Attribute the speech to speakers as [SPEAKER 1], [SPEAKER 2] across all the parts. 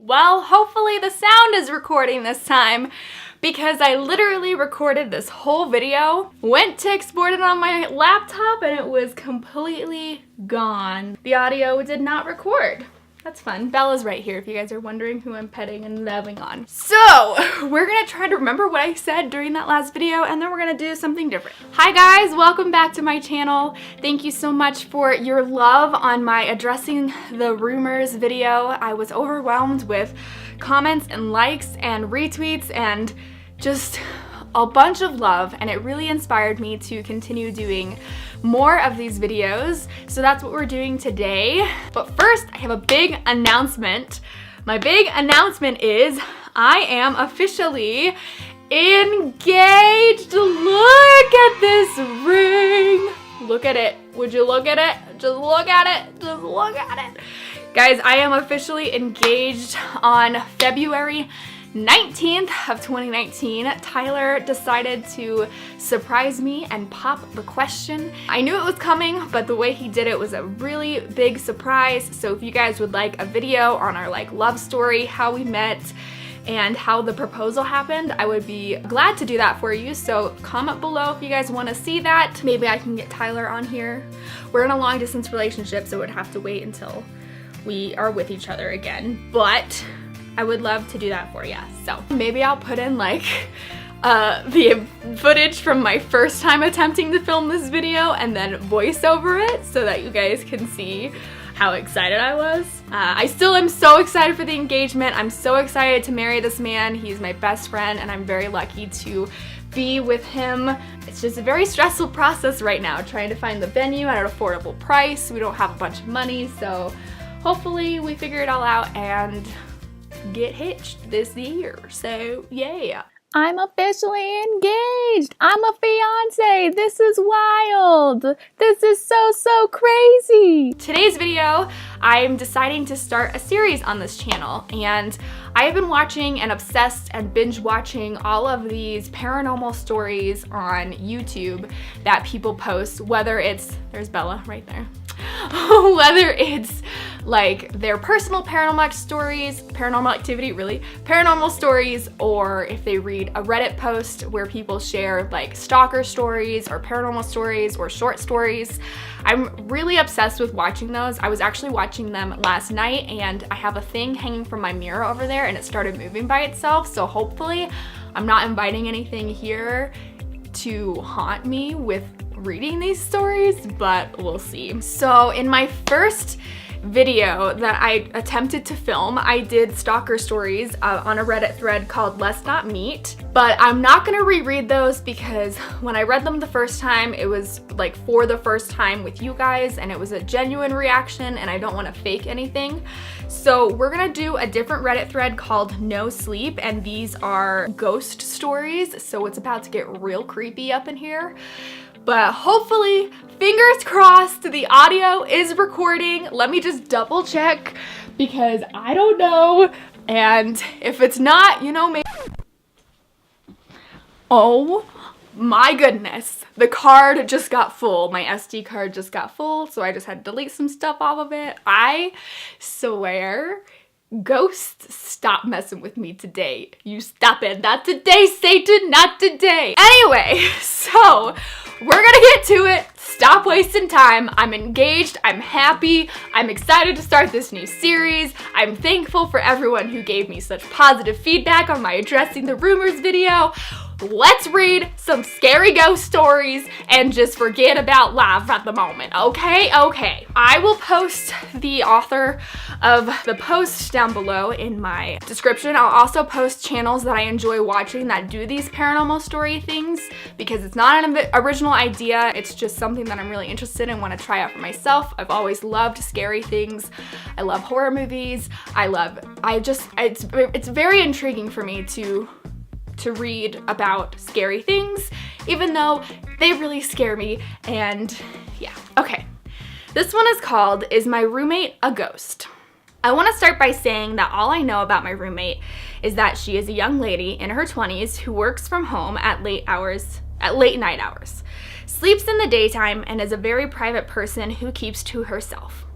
[SPEAKER 1] Well, hopefully the sound is recording this time because I literally recorded this whole video, went to export it on my laptop, and it was completely gone. The audio did not record. That's fun. Bella's right here if you guys are wondering who I'm petting and loving on. So, we're gonna try to remember what I said during that last video, and then we're gonna do something different. Hi guys, welcome back to my channel. Thank you so much for your love on my addressing the rumors video. I was overwhelmed with comments and likes and retweets and just a bunch of love, and it really inspired me to continue doing more of these videos. So that's what we're doing today. But first, I have a big announcement. My big announcement is I am officially engaged. Look at this ring. Look at it. Would you look at it? Just look at it. Just look at it. Guys, I am officially engaged on February 19th of 2019. Tyler decided to surprise me and pop the question. I knew it was coming, but the way he did it was a really big surprise. So if you guys would like a video on our love story, how we met, and how the proposal happened, I would be glad to do that for you. So comment below if you guys want to see that. Maybe I can get Tyler on here. We're in a long distance relationship, so it would have to wait until we are with each other again. But I would love to do that for you. So maybe I'll put in the footage from my first time attempting to film this video and then voice over it so that you guys can see how excited I was. I still am so excited for the engagement. I'm so excited to marry this man. He's my best friend and I'm very lucky to be with him. It's just a very stressful process right now, trying to find the venue at an affordable price. We don't have a bunch of money, so hopefully we figure it all out and get hitched this year. So yeah, I'm officially engaged. I'm a fiance. This is wild. This is so crazy. Today's video, I'm deciding to start a series on this channel, and I have been watching and obsessed and binge watching all of these paranormal stories on YouTube that people post, whether it's, there's Bella right there, whether it's their personal paranormal stories, paranormal activity, really, paranormal stories, or if they read a Reddit post where people share stalker stories or paranormal stories or short stories. I'm really obsessed with watching those. I was actually watching them last night, and I have a thing hanging from my mirror over there and it started moving by itself, so hopefully I'm not inviting anything here to haunt me with reading these stories, but we'll see. So in my first video that I attempted to film, I did stalker stories on a Reddit thread called Let's Not Meet, but I'm not gonna reread those because when I read them the first time, it was for the first time with you guys, and it was a genuine reaction and I don't want to fake anything. So we're gonna do a different Reddit thread called No Sleep, and these are ghost stories, so it's about to get real creepy up in here. But hopefully, fingers crossed, the audio is recording. Let me just double check because I don't know. And if it's not, maybe. Oh my goodness. The card just got full. My SD card just got full, so I just had to delete some stuff off of it. I swear, ghosts, stop messing with me today. You stop it. Not today, Satan, not today. Anyway, so we're gonna get to it. Stop wasting time. I'm engaged, I'm happy, I'm excited to start this new series. I'm thankful for everyone who gave me such positive feedback on my Addressing the Rumors video. Let's read some scary ghost stories and just forget about life at the moment, okay? Okay. I will post the author of the post down below in my description. I'll also post channels that I enjoy watching that do these paranormal story things because it's not an original idea. It's just something that I'm really interested in and want to try out for myself. I've always loved scary things. I love horror movies. It's very intriguing for me to read about scary things, even though they really scare me, and yeah. Okay, this one is called Is My Roommate a Ghost? I want to start by saying that all I know about my roommate is that she is a young lady in her 20s who works from home at late night hours, sleeps in the daytime, and is a very private person who keeps to herself.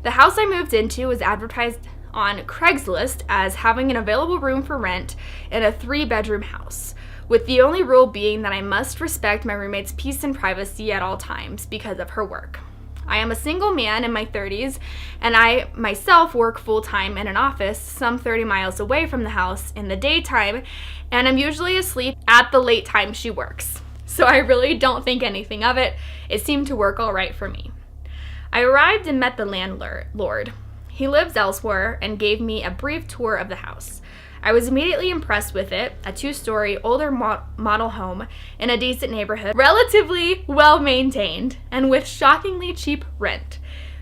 [SPEAKER 1] The house I moved into was advertised on Craigslist as having an available room for rent in a 3-bedroom house, with the only rule being that I must respect my roommate's peace and privacy at all times because of her work. I am a single man in my 30s, and I myself work full-time in an office some 30 miles away from the house in the daytime, and I'm usually asleep at the late time she works. So I really don't think anything of it. It seemed to work all right for me. I arrived and met the landlord. He lives elsewhere and gave me a brief tour of the house. I was immediately impressed with it, a 2-story, older model home in a decent neighborhood, relatively well-maintained, and with shockingly cheap rent.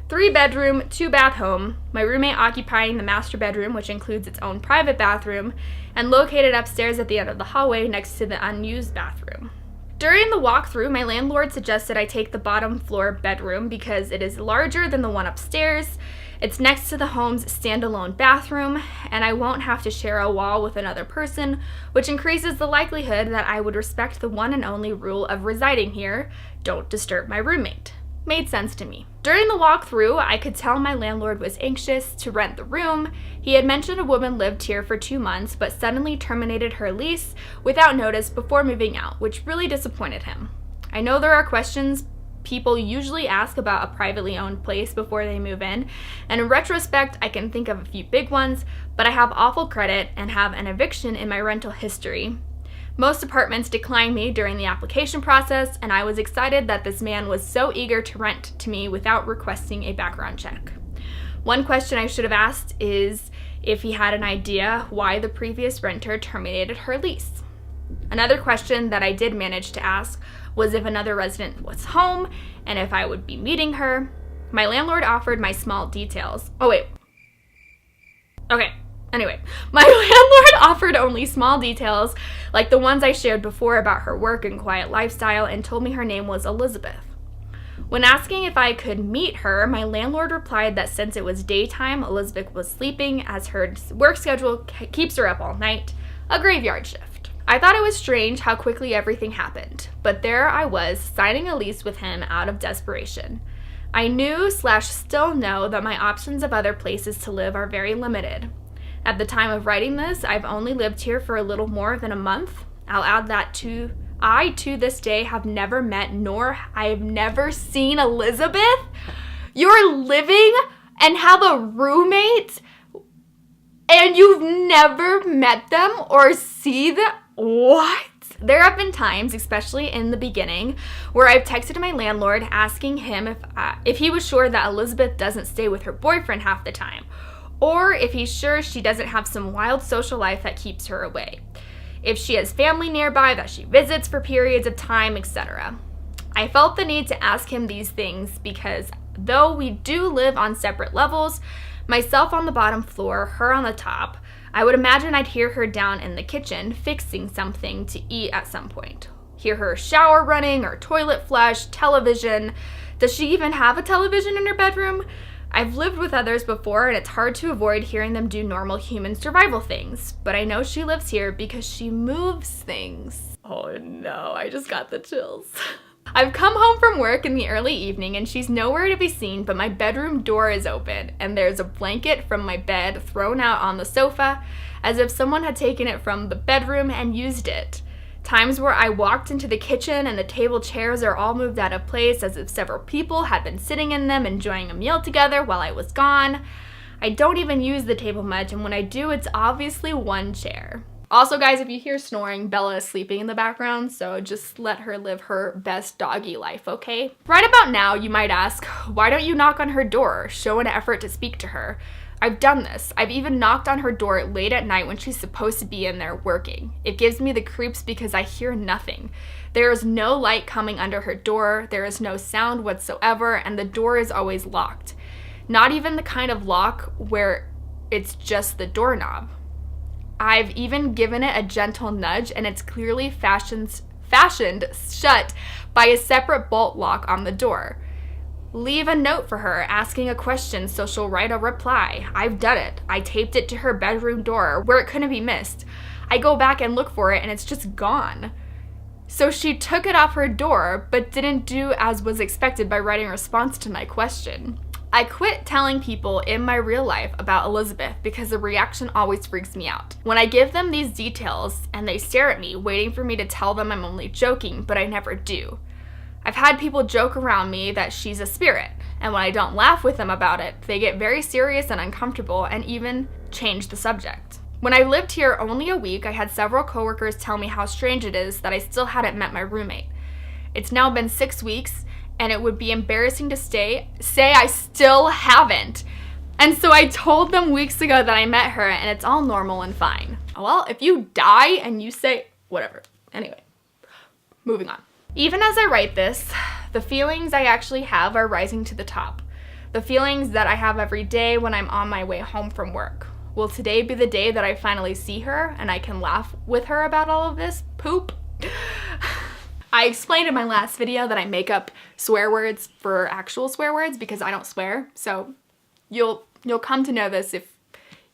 [SPEAKER 1] 3-bedroom, 2-bath home, my roommate occupying the master bedroom, which includes its own private bathroom, and located upstairs at the end of the hallway next to the unused bathroom. During the walkthrough, my landlord suggested I take the bottom floor bedroom because it is larger than the one upstairs. It's next to the home's standalone bathroom, and I won't have to share a wall with another person, which increases the likelihood that I would respect the one and only rule of residing here: don't disturb my roommate. Made sense to me. During the walkthrough, I could tell my landlord was anxious to rent the room. He had mentioned a woman lived here for 2 months, but suddenly terminated her lease without notice before moving out, which really disappointed him. I know there are questions people usually ask about a privately owned place before they move in, and in retrospect, I can think of a few big ones, but I have awful credit and have an eviction in my rental history. Most apartments declined me during the application process, and I was excited that this man was so eager to rent to me without requesting a background check. One question I should have asked is if he had an idea why the previous renter terminated her lease. Another question that I did manage to ask was if another resident was home and if I would be meeting her. My landlord offered my small details. My landlord offered only small details, like the ones I shared before about her work and quiet lifestyle, and told me her name was Elizabeth. When asking if I could meet her, my landlord replied that since it was daytime, Elizabeth was sleeping as her work schedule keeps her up all night, a graveyard shift. I thought it was strange how quickly everything happened, but there I was, signing a lease with him out of desperation. I knew/still know that my options of other places to live are very limited. At the time of writing this, I've only lived here for a little more than a month. I'll add that I to this day have never met nor I have never seen Elizabeth. You're living and have a roommate and you've never met them or see them? What? There have been times, especially in the beginning, where I've texted my landlord asking him if he was sure that Elizabeth doesn't stay with her boyfriend half the time, or if he's sure she doesn't have some wild social life that keeps her away, if she has family nearby that she visits for periods of time, etc. I felt the need to ask him these things because though we do live on separate levels, myself on the bottom floor, her on the top, I would imagine I'd hear her down in the kitchen fixing something to eat at some point. Hear her shower running or toilet flush, television. Does she even have a television in her bedroom? I've lived with others before, and it's hard to avoid hearing them do normal human survival things, but I know she lives here because she moves things. Oh no, I just got the chills. I've come home from work in the early evening and she's nowhere to be seen, but my bedroom door is open and there's a blanket from my bed thrown out on the sofa as if someone had taken it from the bedroom and used it. Times where I walked into the kitchen and the table chairs are all moved out of place as if several people had been sitting in them enjoying a meal together while I was gone. I don't even use the table much, and when I do, it's obviously one chair. Also, guys, if you hear snoring, Bella is sleeping in the background, so just let her live her best doggy life, okay? Right about now, you might ask, why don't you knock on her door, show an effort to speak to her? I've done this. I've even knocked on her door late at night when she's supposed to be in there working. It gives me the creeps because I hear nothing. There is no light coming under her door, there is no sound whatsoever, and the door is always locked. Not even the kind of lock where it's just the doorknob. I've even given it a gentle nudge and it's clearly fashioned shut by a separate bolt lock on the door. Leave a note for her asking a question so she'll write a reply. I've done it. I taped it to her bedroom door where it couldn't be missed. I go back and look for it and it's just gone. So she took it off her door but didn't do as was expected by writing a response to my question. I quit telling people in my real life about Elizabeth because the reaction always freaks me out. When I give them these details and they stare at me, waiting for me to tell them I'm only joking, but I never do. I've had people joke around me that she's a spirit, and when I don't laugh with them about it, they get very serious and uncomfortable and even change the subject. When I lived here only a week, I had several coworkers tell me how strange it is that I still hadn't met my roommate. It's now been 6 weeks, and it would be embarrassing to say I still haven't. And so I told them weeks ago that I met her, and it's all normal and fine. Well, if you die and you say, whatever. Anyway, moving on. Even as I write this, the feelings I actually have are rising to the top. The feelings that I have every day when I'm on my way home from work. Will today be the day that I finally see her and I can laugh with her about all of this poop? I explained in my last video that I make up swear words for actual swear words because I don't swear, so you'll come to know this if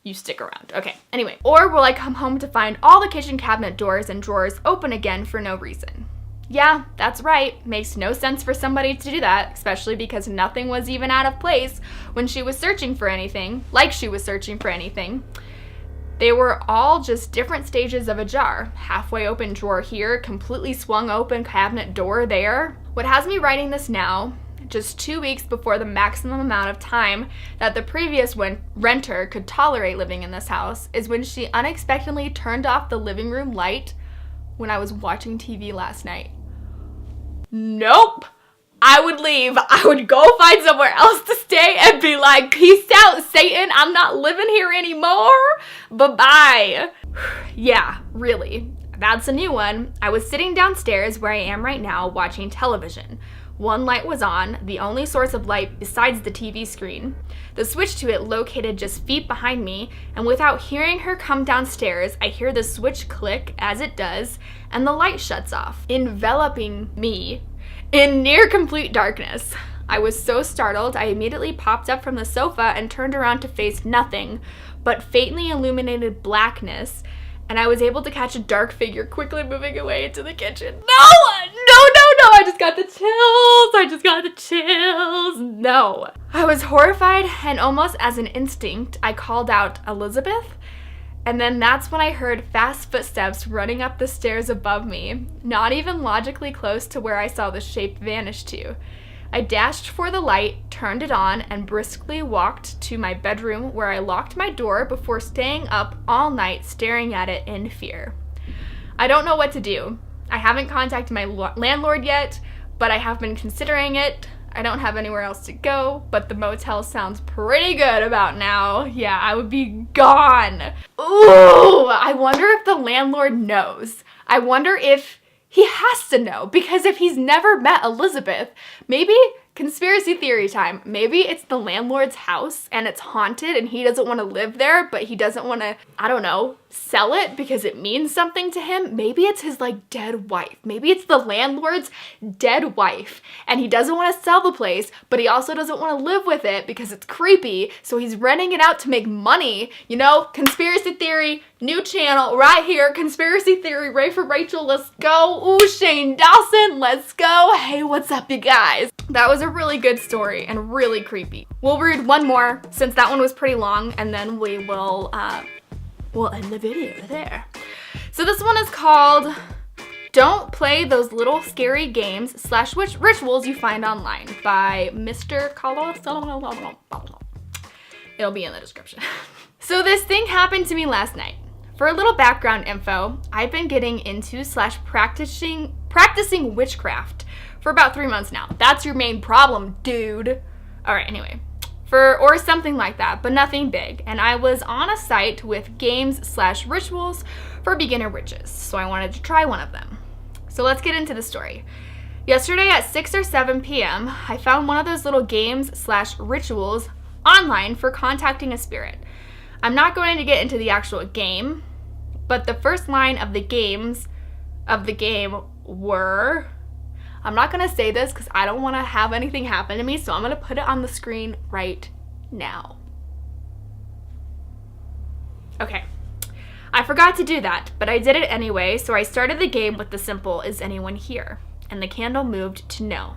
[SPEAKER 1] you stick around. Okay, anyway. Or will I come home to find all the kitchen cabinet doors and drawers open again for no reason? Yeah, that's right. Makes no sense for somebody to do that, especially because nothing was even out of place when she was searching for anything, like she was searching for anything. They were all just different stages of a jar. Halfway open drawer here, completely swung open cabinet door there. What has me writing this now, just 2 weeks before the maximum amount of time that the previous renter could tolerate living in this house, is when she unexpectedly turned off the living room light when I was watching TV last night. Nope. I would leave. I would go find somewhere else to stay and be like, peace out, Satan. I'm not living here anymore. Bye-bye. Yeah, really. That's a new one. I was sitting downstairs where I am right now watching television. One light was on, the only source of light besides the TV screen. The switch to it located just feet behind me, and without hearing her come downstairs, I hear the switch click as it does, and the light shuts off, enveloping me in near complete darkness. I was so startled, I immediately popped up from the sofa and turned around to face nothing but faintly illuminated blackness, and I was able to catch a dark figure quickly moving away into the kitchen. No! I just got the chills. No. I was horrified, and almost as an instinct, I called out, Elizabeth? And then that's when I heard fast footsteps running up the stairs above me, not even logically close to where I saw the shape vanish to. I dashed for the light, turned it on, and briskly walked to my bedroom where I locked my door before staying up all night staring at it in fear. I don't know what to do. I haven't contacted my landlord yet, but I have been considering it. I don't have anywhere else to go, but the motel sounds pretty good about now. Yeah, I would be gone. Ooh, I wonder if the landlord knows. I wonder if he has to know, because if he's never met Elizabeth, maybe conspiracy theory time. Maybe it's the landlord's house and it's haunted and he doesn't want to live there, but he doesn't want to, I don't know, sell it because it means something to him. Maybe it's his dead wife. Maybe it's the landlord's dead wife and he doesn't want to sell the place, but he also doesn't want to live with it because it's creepy. So he's renting it out to make money. You know, conspiracy theory, new channel right here. Conspiracy theory, RayforRachel, let's go. Ooh, Shane Dawson, let's go. Hey, what's up, you guys? That was a really good story and really creepy. We'll read one more since that one was pretty long, and then we'll end the video there. So this one is called Don't Play Those Little Scary Games / Rituals You Find Online by mrKllanison. It'll be in the description. So this thing happened to me last night. For a little background info, I've been getting into / practicing witchcraft for about 3 months now. That's your main problem, dude. All right, anyway. Or something like that, but nothing big. And I was on a site with games / rituals for beginner witches, so I wanted to try one of them. So let's get into the story. Yesterday at 6 or 7 p.m., I found one of those little games / rituals online for contacting a spirit. I'm not going to get into the actual game, but the first line of the game were... I'm not going to say this because I don't want to have anything happen to me, so I'm going to put it on the screen right now. Okay. I forgot to do that, but I did it anyway, so I started the game with the simple, is anyone here? And the candle moved to no.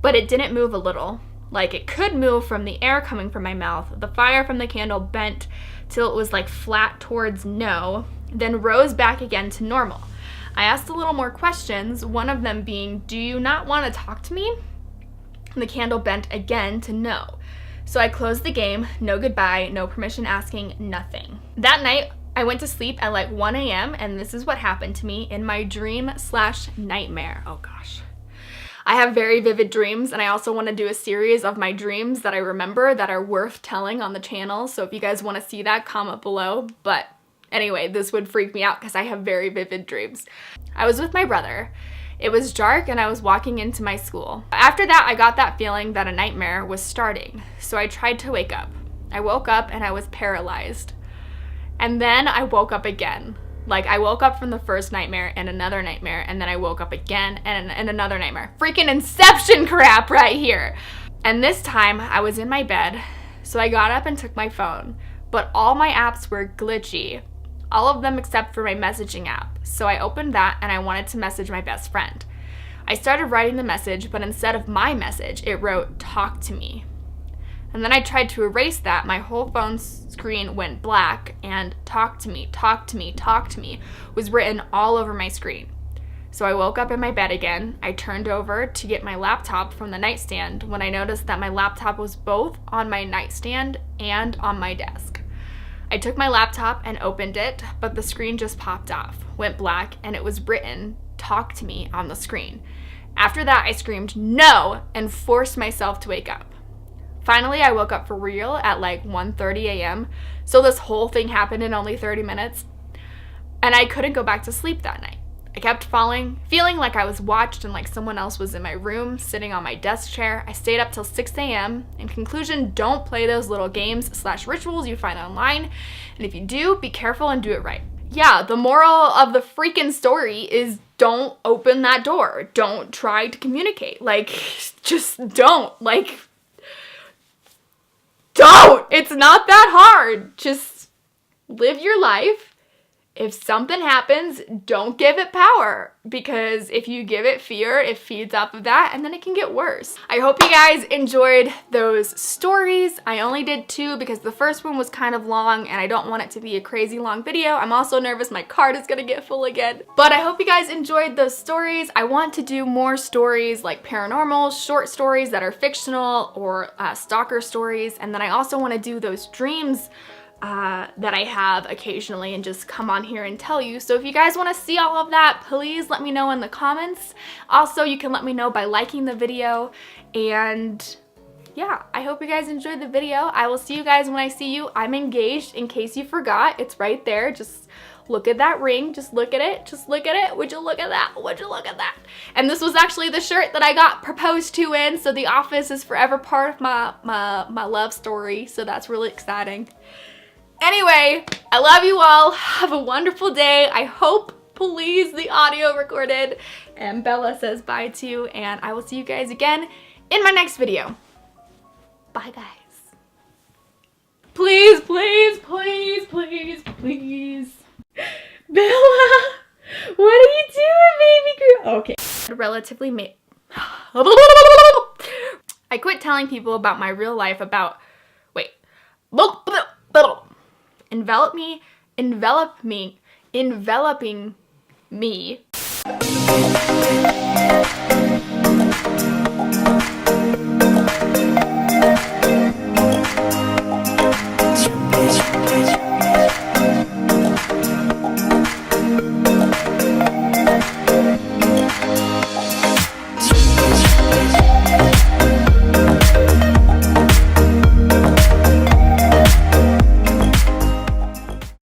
[SPEAKER 1] But it didn't move a little. Like it could move from the air coming from my mouth. The fire from the candle bent till it was like flat towards no, then rose back again to normal. I asked a little more questions, one of them being, do you not want to talk to me? And the candle bent again to no. So I closed the game, no goodbye, no permission asking, nothing. That night, I went to sleep at like 1 a.m. and this is what happened to me in my dream/nightmare. Oh gosh. I have very vivid dreams, and I also want to do a series of my dreams that I remember that are worth telling on the channel. So if you guys want to see that, comment below. But anyway, this would freak me out because I have very vivid dreams. I was with my brother. It was dark and I was walking into my school. After that, I got that feeling that a nightmare was starting. So I tried to wake up. I woke up and I was paralyzed. And then I woke up again. Like, I woke up from the first nightmare and another nightmare, and then I woke up again and another nightmare. Freaking Inception crap right here. And this time, I was in my bed, so I got up and took my phone. But all my apps were glitchy. All of them except for my messaging app. So I opened that, and I wanted to message my best friend. I started writing the message, but instead of my message, it wrote, "Talk to me." And then I tried to erase that. My whole phone screen went black, and "talk to me, talk to me, talk to me" was written all over my screen. So I woke up in my bed again. I turned over to get my laptop from the nightstand when I noticed that my laptop was both on my nightstand and on my desk. I took my laptop and opened it, but the screen just popped off, went black, and it was written, "Talk to me" on the screen. After that, I screamed "no" and forced myself to wake up. Finally, I woke up for real at like 1:30 a.m. So this whole thing happened in only 30 minutes. And I couldn't go back to sleep that night. I kept feeling like I was watched and like someone else was in my room, sitting on my desk chair. I stayed up till 6 a.m. In conclusion, don't play those little games/rituals you find online. And if you do, be careful and do it right. Yeah, the moral of the freaking story is don't open that door. Don't try to communicate. Like, just don't. Like, don't! It's not that hard. Just live your life. If something happens, don't give it power, because if you give it fear, it feeds off of that and then it can get worse. I hope you guys enjoyed those stories. I only did 2 because the first one was kind of long and I don't want it to be a crazy long video. I'm also nervous my card is gonna get full again. But I hope you guys enjoyed those stories. I want to do more stories like paranormal, short stories that are fictional, or stalker stories. And then I also want to do those dreams that I have occasionally and just come on here and tell you. So if you guys want to see all of that, please let me know in the comments. Also, you can let me know by liking the video. And yeah, I hope you guys enjoyed the video. I will see you guys when I see you. I'm engaged, in case you forgot. It's right there. Just look at that ring. Just look at it. Just look at it. Would you look at that? Would you look at that? And this was actually the shirt that I got proposed to in. So the office is forever part of my love story. So that's really exciting. Anyway, I love you all. Have a wonderful day. I hope, please, the audio recorded. And Bella says bye to you, and I will see you guys again in my next video. Bye, guys. Please, please, please, please, please. Bella, what are you doing, baby girl? Okay. Relatively I quit telling people about my real life enveloping me.